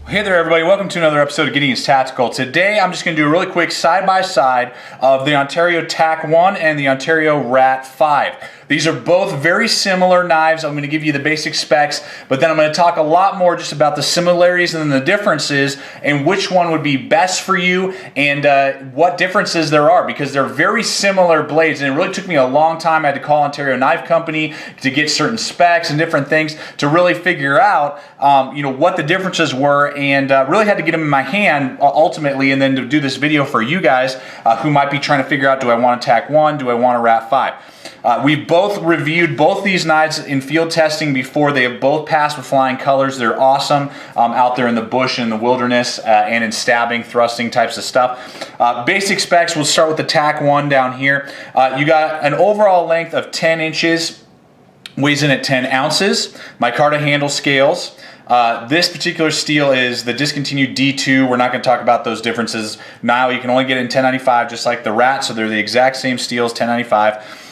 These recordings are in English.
Hey there everybody, welcome to another episode of Gideon's Tactical. Today I'm just going to do a really quick side-by-side of the Ontario TAC 1 and the Ontario RAT 5. These are both very similar knives. I'm going to give you the basic specs, but then I'm going to talk a lot more just about the similarities and the differences and which one would be best for you and what differences there are, because they're very similar blades, and it really took me a long time. I had to call Ontario Knife Company to get certain specs and different things to really figure out what the differences were, and really had to get them in my hand ultimately, and then to do this video for you guys who might be trying to figure out, do I want a TAC 1, do I want a RAT 5? We've both reviewed both these knives in field testing before. They have both passed with flying colors. They're awesome out there in the bush and in the wilderness and in stabbing, thrusting types of stuff. Basic specs, we'll start with the TAC 1 down here. You got an overall length of 10 inches, weighs in at 10 ounces. Micarta handle scales. This particular steel is the discontinued D2. We're not going to talk about those differences now. You can only get it in 1095 just like the RAT, so they're the exact same steels, 1095.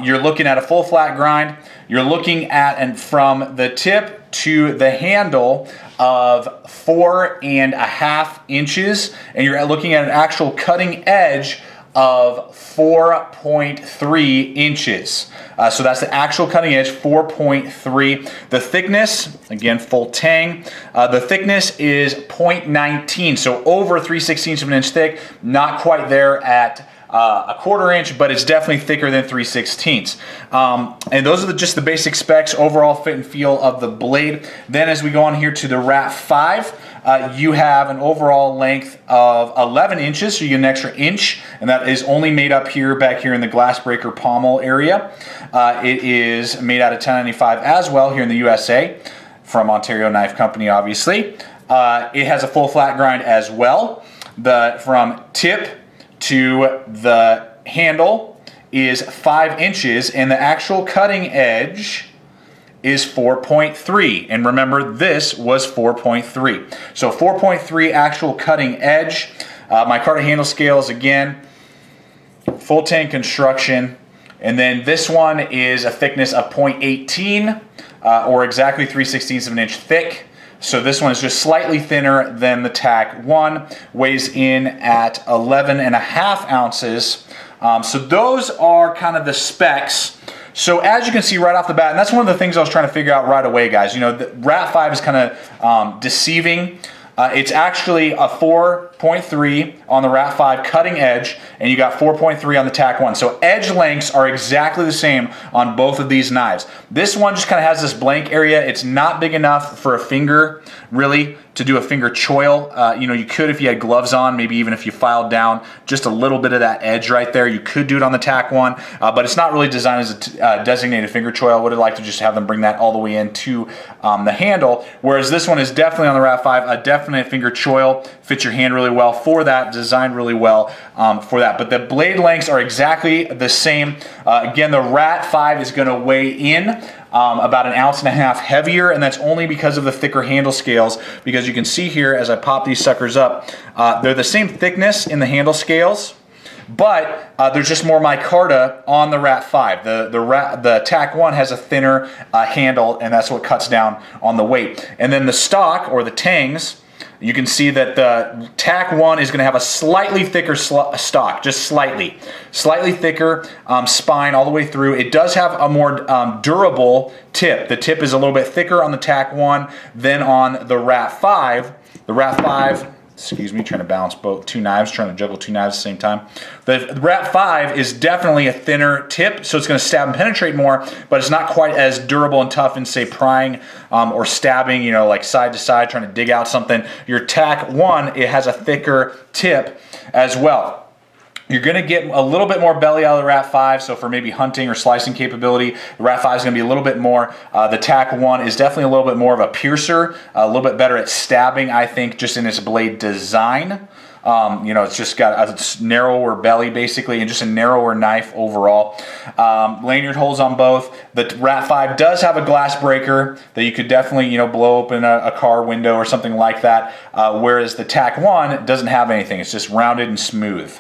You're looking at a full flat grind. You're looking at, and from the tip to the handle, of 4.5 inches, and you're looking at an actual cutting edge of 4.3 inches. So that's the actual cutting edge, 4.3. The thickness, again, full tang, the thickness is 0.19, so over 3/16 of an inch thick, not quite there at a 1/4 inch, but it's definitely thicker than 3/16. And those are just the basic specs, overall fit and feel of the blade. Then as we go on here to the RAT 5, you have an overall length of 11 inches, so you get an extra inch, and that is only made up here, back here in the glass breaker pommel area. It is made out of 1095 as well here in the USA, from Ontario Knife Company, obviously. It has a full flat grind as well. From tip to the handle is 5 inches, and the actual cutting edge is 4.3, and remember this was 4.3, so 4.3 actual cutting edge. Micarta handle scales, again, full tang construction, and then this one is a thickness of 0.18 or exactly 3/16 of an inch thick. So this one is just slightly thinner than the TAC 1, weighs in at 11.5 ounces. So those are kind of the specs. So as you can see right off the bat, and that's one of the things I was trying to figure out right away, guys. You know, the RAT 5 is kind of deceiving. It's actually a 4.3 on the RAT 5 cutting edge, and you got 4.3 on the TAC 1. So edge lengths are exactly the same on both of these knives. This one just kind of has this blank area. It's not big enough for a finger, really, to do a finger choil. You could if you had gloves on, maybe even if you filed down just a little bit of that edge right there. You could do it on the TAC 1, but it's not really designed as a designated finger choil. I would have liked to just have them bring that all the way into the handle, whereas this one is definitely on the RAT 5, a definite finger choil. Fits your hand really well for that, designed really well for that. But the blade lengths are exactly the same. Again, the RAT 5 is going to weigh in about 1.5 ounces heavier, and that's only because of the thicker handle scales, because you can see here as I pop these suckers up, they're the same thickness in the handle scales, but there's just more micarta on the RAT 5. The TAC 1 has a thinner handle, and that's what cuts down on the weight. And then the stock, or the tangs, you can see that the TAC 1 is going to have a slightly thicker stock, just slightly thicker spine all the way through. It does have a more durable tip. The tip is a little bit thicker on the TAC 1 than on the RAT 5. The RAT 5, excuse me, trying to balance two knives, trying to juggle two knives at the same time. The RAT 5 is definitely a thinner tip, so it's going to stab and penetrate more, but it's not quite as durable and tough in, say, prying or stabbing, like side to side, trying to dig out something. Your TAC 1, it has a thicker tip as well. You're going to get a little bit more belly out of the RAT 5, so for maybe hunting or slicing capability, the RAT 5 is going to be a little bit more. The TAC 1 is definitely a little bit more of a piercer, a little bit better at stabbing, I think, just in its blade design. It's just got a narrower belly, basically, and just a narrower knife overall. Lanyard holes on both. The RAT 5 does have a glass breaker that you could definitely, blow open a car window or something like that, whereas the TAC 1 doesn't have anything. It's just rounded and smooth.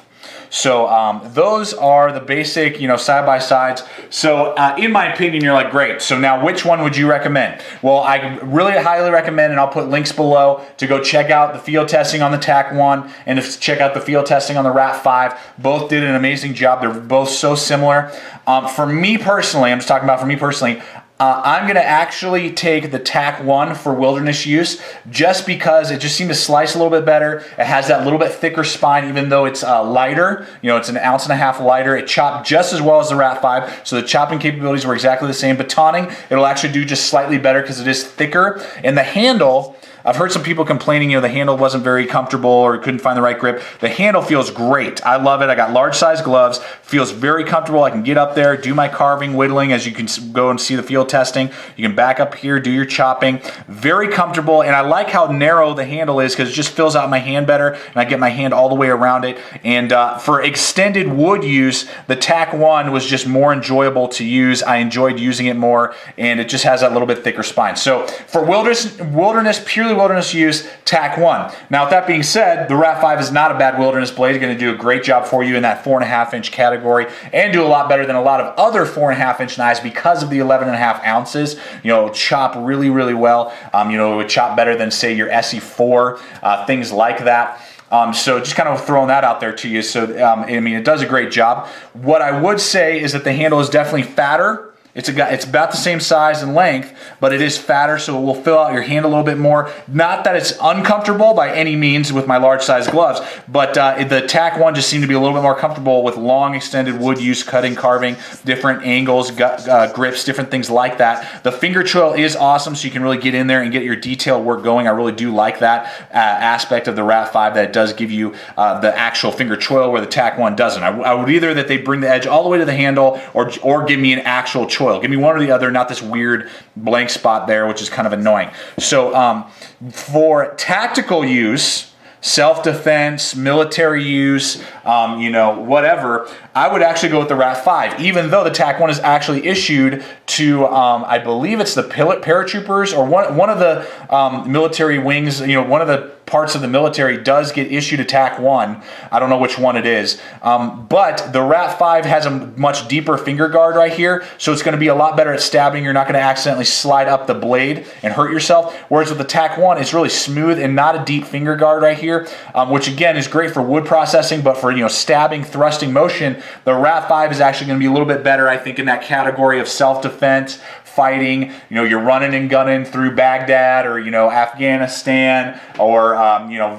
So those are the basic, side by sides. So in my opinion, you're like, great. So now which one would you recommend? Well, I really highly recommend, and I'll put links below to go check out the field testing on the TAC-1 and to check out the field testing on the RAT-5. Both did an amazing job. They're both so similar. For me personally, I'm just talking about for me personally, I'm going to actually take the TAC-1 for wilderness use just because it just seemed to slice a little bit better. It has that little bit thicker spine, even though it's lighter. It's an 1.5 ounces lighter. It chopped just as well as the RAT-5, so the chopping capabilities were exactly the same. Batoning, it'll actually do just slightly better because it is thicker. And the handle, I've heard some people complaining, the handle wasn't very comfortable or couldn't find the right grip. The handle feels great. I love it. I got large size gloves. Feels very comfortable. I can get up there, do my carving, whittling, as you can go and see the field testing. You can back up here, do your chopping. Very comfortable, and I like how narrow the handle is because it just fills out my hand better, and I get my hand all the way around it. And for extended wood use, the TAC-1 was just more enjoyable to use. I enjoyed using it more, and it just has that little bit thicker spine. So for purely wilderness use, TAC-1. Now, with that being said, the RAT-5 is not a bad wilderness blade. It's going to do a great job for you in that 4.5-inch category and do a lot better than a lot of other 4.5-inch knives because of the 11.5 ounces. It'll chop really, really well. It would chop better than, say, your SE4, things like that. So just kind of throwing that out there to you. So, it does a great job. What I would say is that the handle is definitely fatter. It's about the same size and length, but it is fatter, so it will fill out your hand a little bit more. Not that it's uncomfortable by any means with my large size gloves, but the TAC-1 just seemed to be a little bit more comfortable with long extended wood use, cutting, carving, different angles, grips, different things like that. The finger choil is awesome, so you can really get in there and get your detailed work going. I really do like that aspect of the RAT-5, that it does give you the actual finger choil where the TAC-1 doesn't. I would either that they bring the edge all the way to the handle or give me an actual choil. Give me one or the other, not this weird blank spot there, which is kind of annoying. So for tactical use, self-defense, military use, whatever, I would actually go with the RAT-5, even though the TAC-1 is actually issued to, I believe it's the paratroopers or one of the military wings, one of the parts of the military does get issued a TAC-1. I don't know which one it is. But the RAT-5 has a much deeper finger guard right here, so it's going to be a lot better at stabbing. You're not going to accidentally slide up the blade and hurt yourself. Whereas with the TAC-1, it's really smooth and not a deep finger guard right here, which again is great for wood processing, but for stabbing, thrusting motion, the RAT-5 is actually going to be a little bit better, I think, in that category of self-defense, fighting. You're running and gunning through Baghdad or Afghanistan or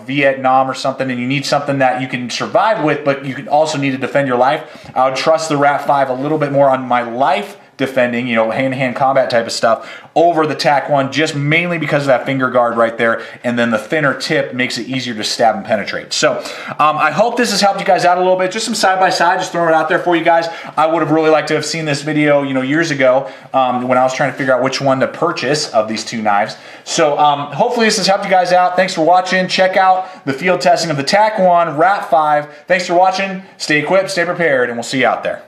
Vietnam or something, and you need something that you can survive with, but you can also need to defend your life. I would trust the RAT-5 a little bit more on my life defending, hand-to-hand combat type of stuff over the TAC-1, just mainly because of that finger guard right there, and then the thinner tip makes it easier to stab and penetrate. So I hope this has helped you guys out a little bit. Just some side-by-side, just throwing it out there for you guys. I would have really liked to have seen this video, years ago when I was trying to figure out which one to purchase of these two knives. So hopefully this has helped you guys out. Thanks for watching. Check out the field testing of the TAC-1, RAT-5. Thanks for watching. Stay equipped, stay prepared, and we'll see you out there.